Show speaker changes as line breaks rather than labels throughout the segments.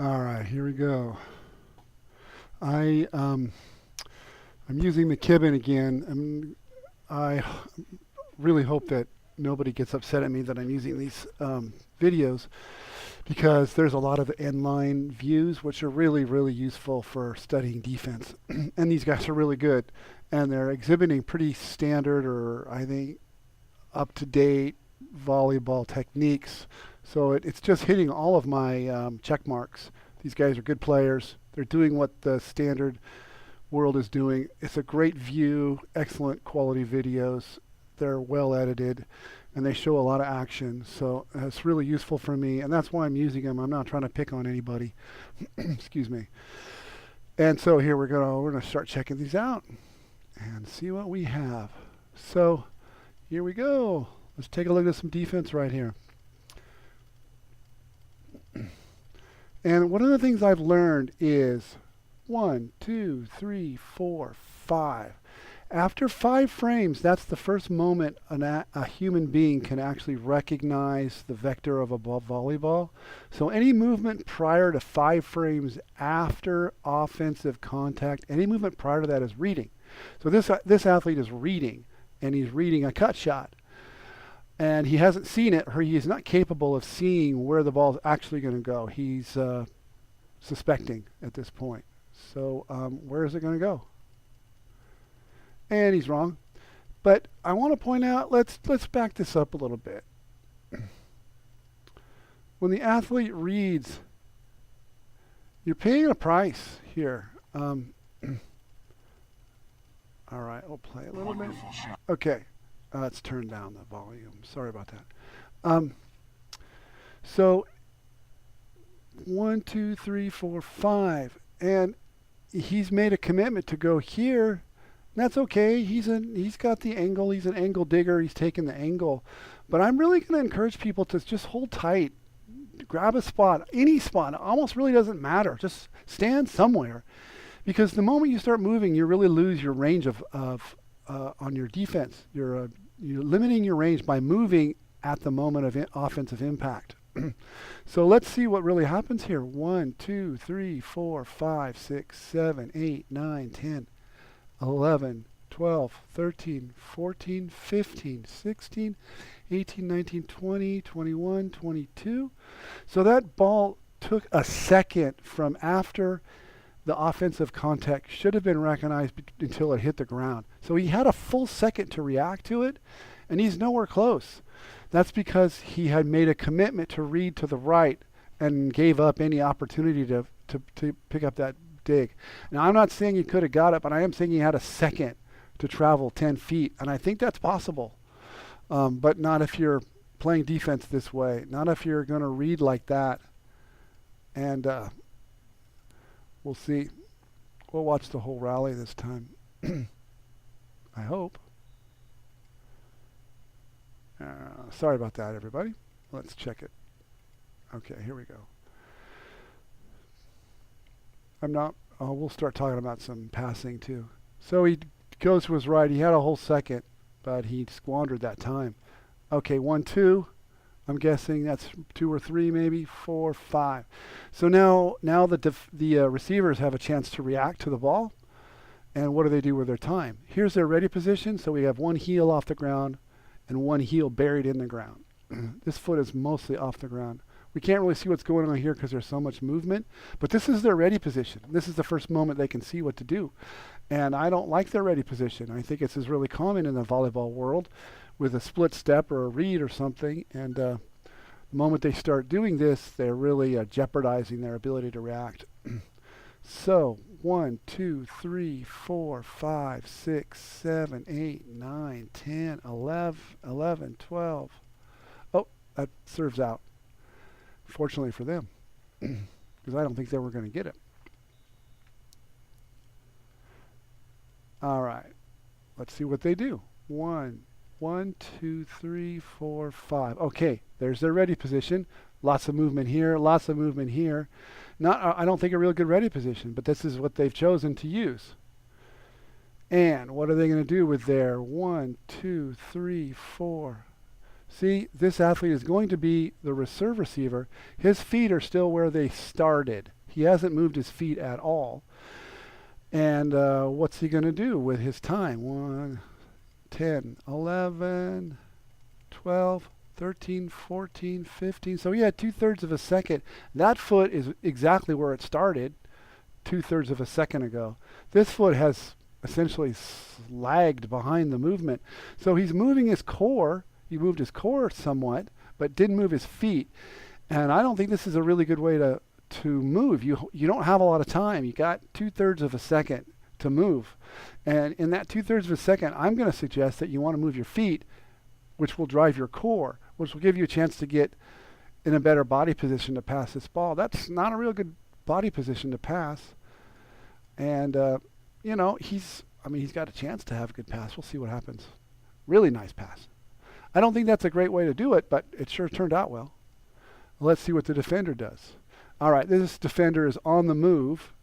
All right, here we go. I I'm using McKibbin again, and I really hope that nobody gets upset at me that I'm using these videos because there's a lot of end-line views which are really useful for studying defense, and these guys are really good, and they're exhibiting pretty standard or I think up-to-date volleyball techniques. So it's just hitting all of my check marks. These guys are good players. They're doing what the standard world is doing. It's a great view, excellent quality videos. They're well edited, and they show a lot of action. So it's really useful for me, and that's why I'm using them. I'm not trying to pick on anybody. Excuse me. And so here we're gonna start checking these out and see what we have. So here we go. Let's take a look at some defense right here. And one of the things I've learned is 1, 2, 3, 4, 5. After 5 frames, that's the first moment a human being can actually recognize the vector of a volleyball. So any movement prior to 5 frames after offensive contact, any movement prior to that is reading. So this athlete is reading, and he's reading a cut shot. And he hasn't seen it, or he is not capable of seeing where the ball is actually going to go. He's suspecting at this point. So where is it going to go? And he's wrong. But I want to point out, let's back this up a little bit. When the athlete reads, you're paying a price here. All right, we'll play a little bit. Okay. Let's turn down the volume. Sorry about that. So 1, 2, 3, 4, 5, and he's made a commitment to go here. That's okay. He's got the angle. He's an angle digger. He's taking the angle. But I'm really going to encourage people to just hold tight, grab a spot, any spot. It almost really doesn't matter. Just stand somewhere, because the moment you start moving, you really lose your range of on your defense. You're limiting your range by moving at the moment of offensive impact. So let's see what really happens here. 1, 2, 3, 4, 5, 6, 7, 8, 9, 10, 11, 12, 13, 14, 15, 16, 18, 19, 20, 21, 22. So that ball took a second from after the offensive contact should have been recognized until it hit the ground. So he had a full second to react to it, and he's nowhere close. That's because he had made a commitment to read to the right and gave up any opportunity to pick up that dig. Now, I'm not saying he could have got it, but I am saying he had a second to travel 10 feet, and I think that's possible. But not if you're playing defense this way, not if you're going to read like that. And we'll see. We'll watch the whole rally this time. I hope. Sorry about that, everybody. Let's check it. Okay, here we go. We'll start talking about some passing too. So he goes to his right. He had a whole second, but he squandered that time. Okay, 1, 2. I'm guessing that's 2 or 3, maybe 4, 5. So now the receivers have a chance to react to the ball. And what do they do with their time? Here's their ready position. So we have one heel off the ground and one heel buried in the ground. This foot is mostly off the ground. We can't really see what's going on here because there's so much movement. But this is their ready position. This is the first moment they can see what to do. And I don't like their ready position. I think it's really common in the volleyball world with a split step or a read or something. And the moment they start doing this, they're really jeopardizing their ability to react. So 1, 2, 3, 4, 5, 6, 7, 8, 9, 10, 11, 12. Oh, that serves out. Fortunately for them, because I don't think they were going to get it. All right, let's see what they do. 1, 2, 3, 4, 5. Okay, there's their ready position. Lots of movement here, lots of movement here. I don't think a real good ready position, but this is what they've chosen to use. And what are they going to do with their 1, 2, 3, 4, See, this athlete is going to be the reserve receiver. His feet are still where they started. He hasn't moved his feet at all. And what's he going to do with his time? 1, 10, 11, 12, 13, 14, 15. So he had 2/3 of a second. That foot is exactly where it started 2/3 of a second ago. This foot has essentially lagged behind the movement. So he's moving his core. He moved his core somewhat, but didn't move his feet. And I don't think this is a really good way to move. You don't have a lot of time. You got 2/3 of a second to move. And in that 2/3 of a second, I'm going to suggest that you want to move your feet, which will drive your core, which will give you a chance to get in a better body position to pass this ball. That's not a real good body position to pass. And, you know, he's got a chance to have a good pass. We'll see what happens. Really nice pass. I don't think that's a great way to do it, but it sure turned out well. Let's see what the defender does. All right, this defender is on the move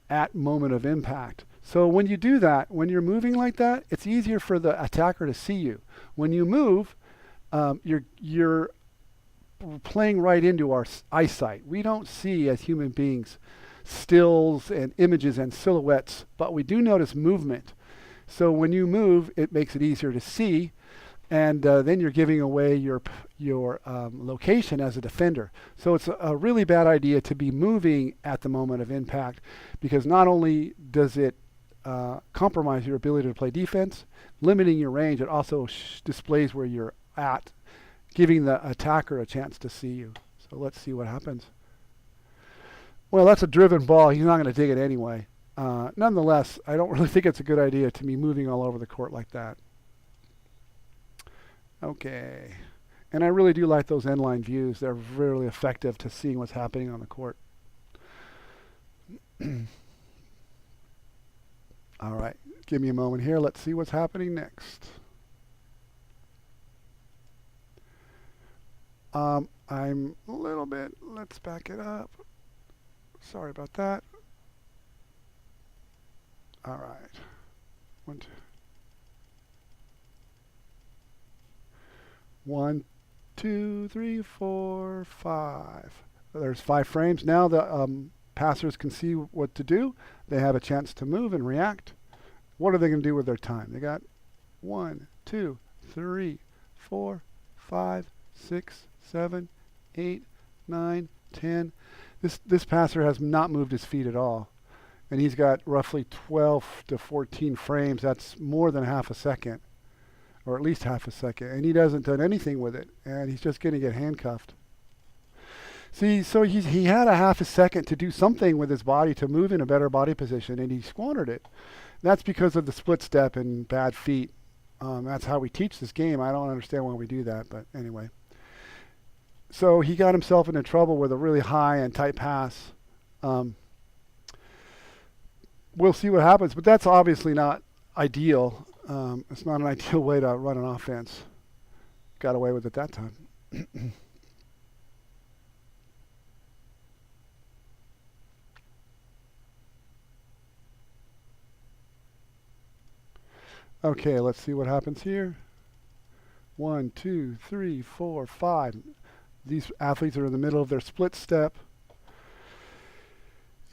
at moment of impact. So when you do that, when you're moving like that, it's easier for the attacker to see you. When you move, you're playing right into our eyesight. We don't see, as human beings, stills and images and silhouettes, but we do notice movement. So when you move, it makes it easier to see, and then you're giving away your location as a defender. So it's a really bad idea to be moving at the moment of impact, because not only does it compromise your ability to play defense, limiting your range, it also displays where you're at, giving the attacker a chance to see you. So let's see what happens. Well, that's a driven ball. He's not going to dig it anyway. Nonetheless, I don't really think it's a good idea to be moving all over the court like that. Okay. And I really do like those end-line views. They're really effective to seeing what's happening on the court. All right. Give me a moment here. Let's see what's happening next. I'm a little bit, let's back it up. Sorry about that. All right. 1, 2. 1, 2, 3, 4, 5. There's 5 frames. Now the passers can see what to do. They have a chance to move and react. What are they going to do with their time? They got 1, 2, 3, 4, 5, 6, 7, 8, 9, 10. This passer has not moved his feet at all. And he's got roughly 12 to 14 frames. That's more than half a second, or at least half a second. And he hasn't done anything with it. And he's just going to get handcuffed. See, so he had a half a second to do something with his body to move in a better body position, and he squandered it. That's because of the split step and bad feet. That's how we teach this game. I don't understand why we do that, but anyway. So he got himself into trouble with a really high and tight pass. We'll see what happens, but that's obviously not ideal. It's not an ideal way to run an offense. Got away with it that time. Okay, let's see what happens here. 1, 2, 3, 4, 5. These athletes are in the middle of their split step.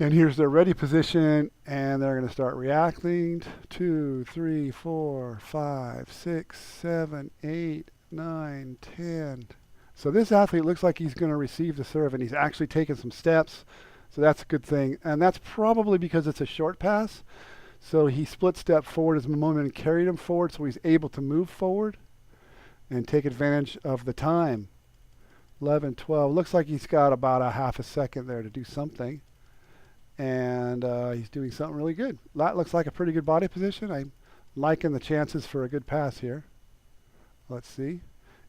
And here's their ready position, and they're going to start reacting. 2, 3, 4, 5, 6, 7, 8, 9, 10. So this athlete looks like he's going to receive the serve, and he's actually taken some steps. So that's a good thing. And that's probably because it's a short pass. So he split step forward as momentum and carried him forward, so he's able to move forward and take advantage of the time. 11, 12. Looks like he's got about a half a second there to do something. And he's doing something really good. That looks like a pretty good body position. I'm liking the chances for a good pass here. Let's see.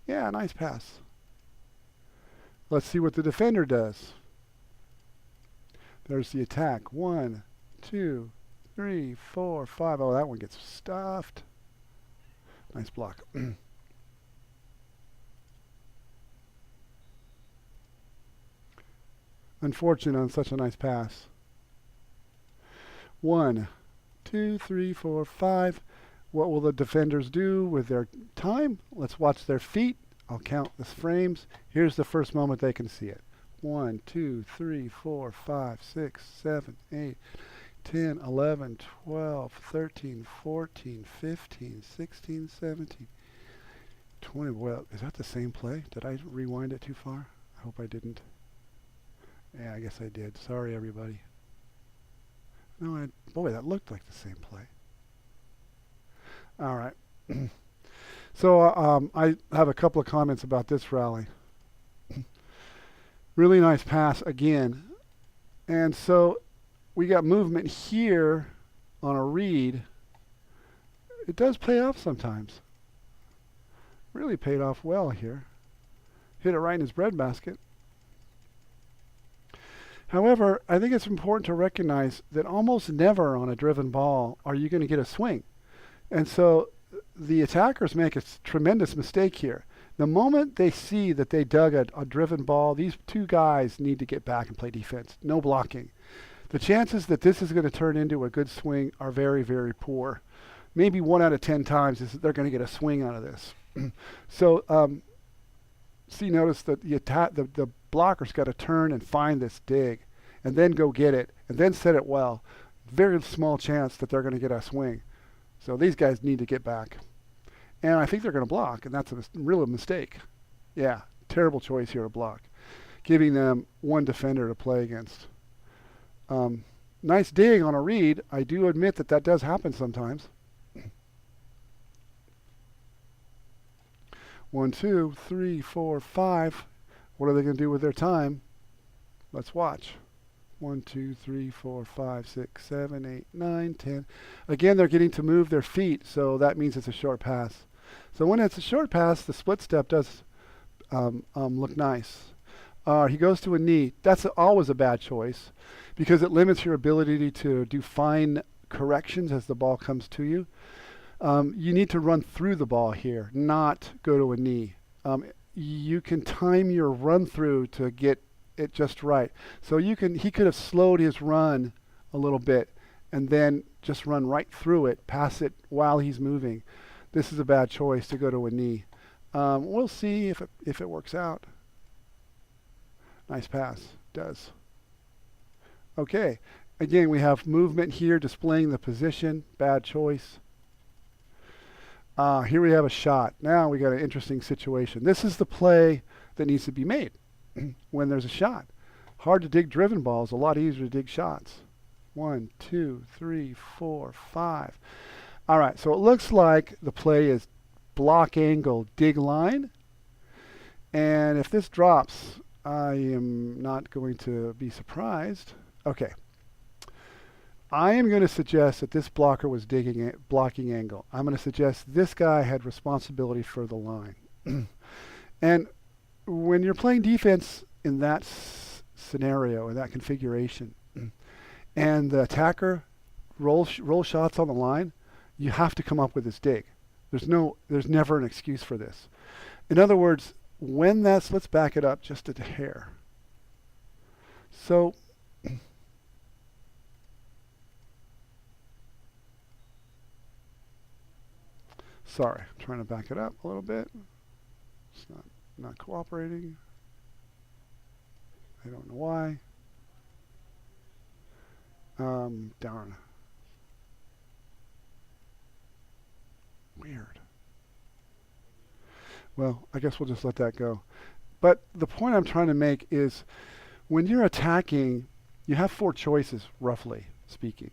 Yeah, nice pass. Let's see what the defender does. There's the attack. 1, 2, 3, 4, 5. Oh, that one gets stuffed. Nice block. Unfortunate on such a nice pass. 1, 2, 3, 4, 5. What will the defenders do with their time? Let's watch their feet. I'll count the frames. Here's the first moment they can see it. 1, 2, 3, 4, 5, 6, 7, 8, 10, 11, 12, 13, 14, 15, 16, 17, 20. Well, is that the same play? Did I rewind it too far? I hope I didn't. Yeah, I guess I did. Sorry, everybody. No, boy, that looked like the same play. All right. So I have a couple of comments about this rally. Really nice pass again. And so we got movement here on a read. It does pay off sometimes. Really paid off well here. Hit it right in his breadbasket. However, I think it's important to recognize that almost never on a driven ball are you going to get a swing. And so the attackers make a tremendous mistake here. The moment they see that they dug a driven ball, these two guys need to get back and play defense. No blocking. The chances that this is going to turn into a good swing are very, very poor. Maybe 1 out of 10 times is that they're going to get a swing out of this. So notice that the blocker's got to turn and find this dig and then go get it and then set it well. Very small chance that they're going to get a swing. So these guys need to get back. And I think they're going to block, and that's a real mistake. Yeah, terrible choice here to block, giving them one defender to play against. Nice dig on a read. I do admit that that does happen sometimes. 1, 2, 3, 4, 5. What are they going to do with their time? Let's watch. 1, 2, 3, 4, 5, 6, 7, 8, 9, 10. Again, they're getting to move their feet, so that means it's a short pass. So when it's a short pass, the split step does look nice. He goes to a knee. That's always a bad choice because it limits your ability to do fine corrections as the ball comes to you. You need to run through the ball here, not go to a knee. You can time your run through to get it just right. So he could have slowed his run a little bit and then just run right through it, pass it while he's moving. This is a bad choice to go to a knee. We'll see if it works out. Nice pass. Does. Okay. Again, we have movement here displaying the position. Bad choice. Here we have a shot. Now we got an interesting situation. This is the play that needs to be made when there's a shot. Hard to dig driven balls, a lot easier to dig shots. 1, 2, 3, 4, 5. All right, so it looks like the play is block angle, dig line. And if this drops, I am not going to be surprised. Okay. I am going to suggest that this blocker was blocking angle. I'm going to suggest this guy had responsibility for the line. And when you're playing defense in that scenario, in that configuration, and the attacker rolls shots on the line, you have to come up with this dig. There's never an excuse for this. In other words, let's back it up just a hair. So sorry, I'm trying to back it up a little bit. It's not cooperating. I don't know why. Darn. Weird. Well, I guess we'll just let that go. But the point I'm trying to make is when you're attacking, you have 4 choices, roughly speaking.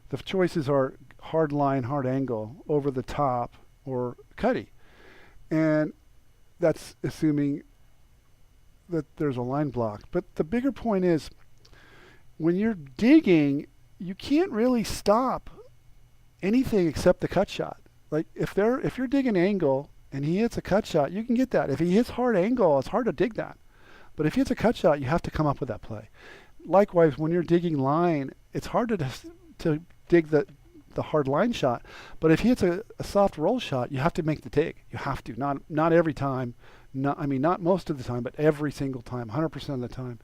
The choices are hard line, hard angle, over the top, or cutty. And that's assuming that there's a line block. But the bigger point is when you're digging, you can't really stop anything except the cut shot. Like if you're digging angle and he hits a cut shot, you can get that. If he hits hard angle, it's hard to dig that. But if he hits a cut shot, you have to come up with that play. Likewise, when you're digging line, it's hard to dig the hard line shot. But if he hits a soft roll shot, you have to make the dig. You have to. Not every time. Not most of the time, but every single time, 100% of the time.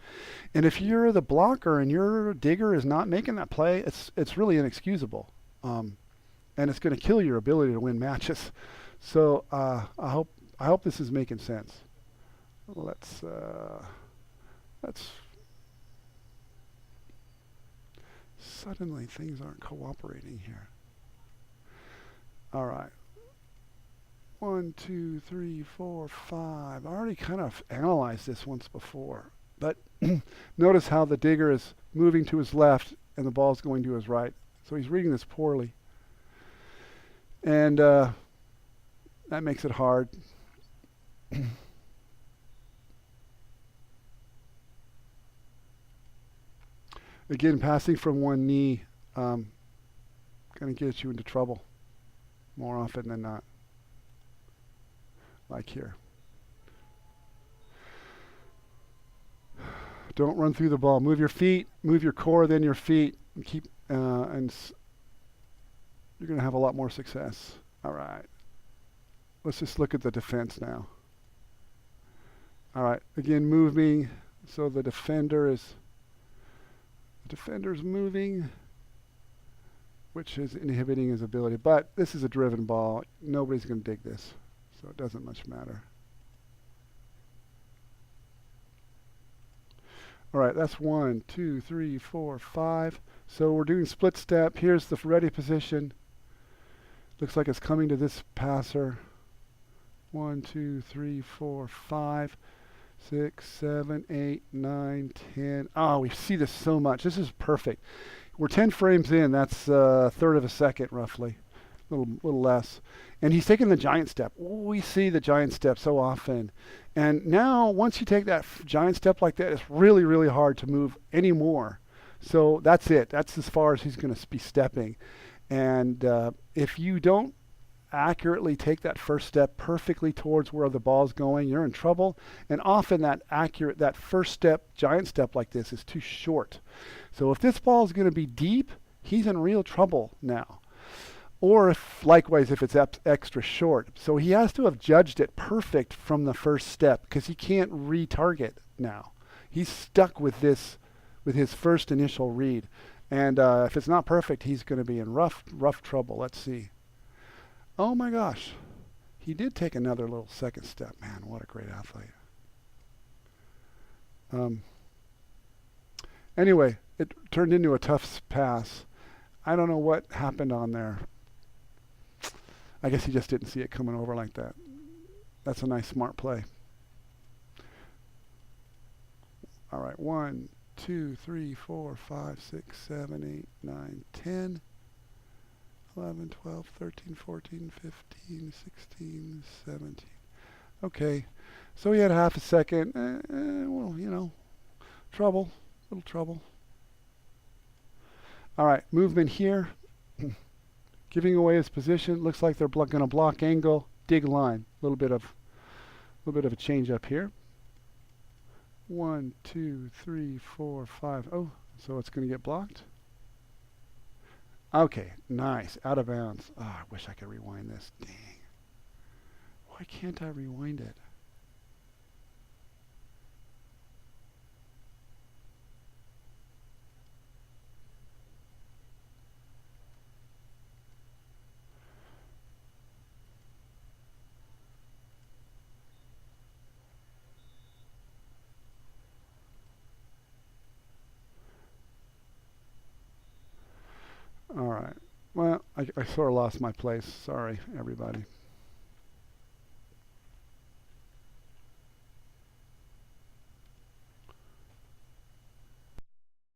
And if you're the blocker and your digger is not making that play, it's really inexcusable. and it's going to kill your ability to win matches. So I hope this is making sense. Let's suddenly things aren't cooperating here. All right. 1, 2, 3, 4, 5. I already kind of analyzed this once before, but notice how the digger is moving to his left and the ball's going to his right. So he's reading this poorly. And that makes it hard. Again, passing from one knee going to get you into trouble more often than not. Like here. Don't run through the ball. Move your feet, move your core, then your feet. And keep, and you're going to have a lot more success. All right. Let's just look at the defense now. All right. Again, moving. So the defender's moving, which is inhibiting his ability. But this is a driven ball. Nobody's going to dig this. So it doesn't much matter. All right, that's 1, 2, 3, 4, 5. So we're doing split step. Here's the ready position. Looks like it's coming to this passer. 1, 2, 3, 4, 5, 6, 7, 8, 9, 10. Oh, we see this so much. This is perfect. We're 10 frames in. That's a third of a second, roughly. A little less. And he's taking the giant step. We see the giant step so often. And now, once you take that giant step like that, it's really, really hard to move anymore. So that's it. That's as far as he's going to be stepping. And if you don't accurately take that first step perfectly towards where the ball's going, you're in trouble. And often that first step, giant step like this, is too short. So if this ball is going to be deep, he's in real trouble now. Or likewise, if it's extra short. So he has to have judged it perfect from the first step because he can't retarget now. He's stuck with this, with his first initial read. And if it's not perfect, he's going to be in rough trouble. Let's see. Oh my gosh. He did take another little second step. Man, what a great athlete. Anyway, it turned into a tough pass. I don't know what happened on there. I guess he just didn't see it coming over like that. That's a nice, smart play. All right, 1, 2, 3, 4, 5, 6, 7, 8, 9, 10, 11, 12, 13, 14, 15, 16, 17. Okay, so he had half a second. Well, you know, trouble, little trouble. All right, movement here. Giving away his position. Looks like they're going to block angle, dig line. A little bit of a change up here. 1, 2, 3, 4, 5. Oh, so it's going to get blocked. Okay, nice. Out of bounds. Oh, I wish I could rewind this. Dang. Why can't I rewind it? All right. Well, I sort of lost my place. Sorry, everybody.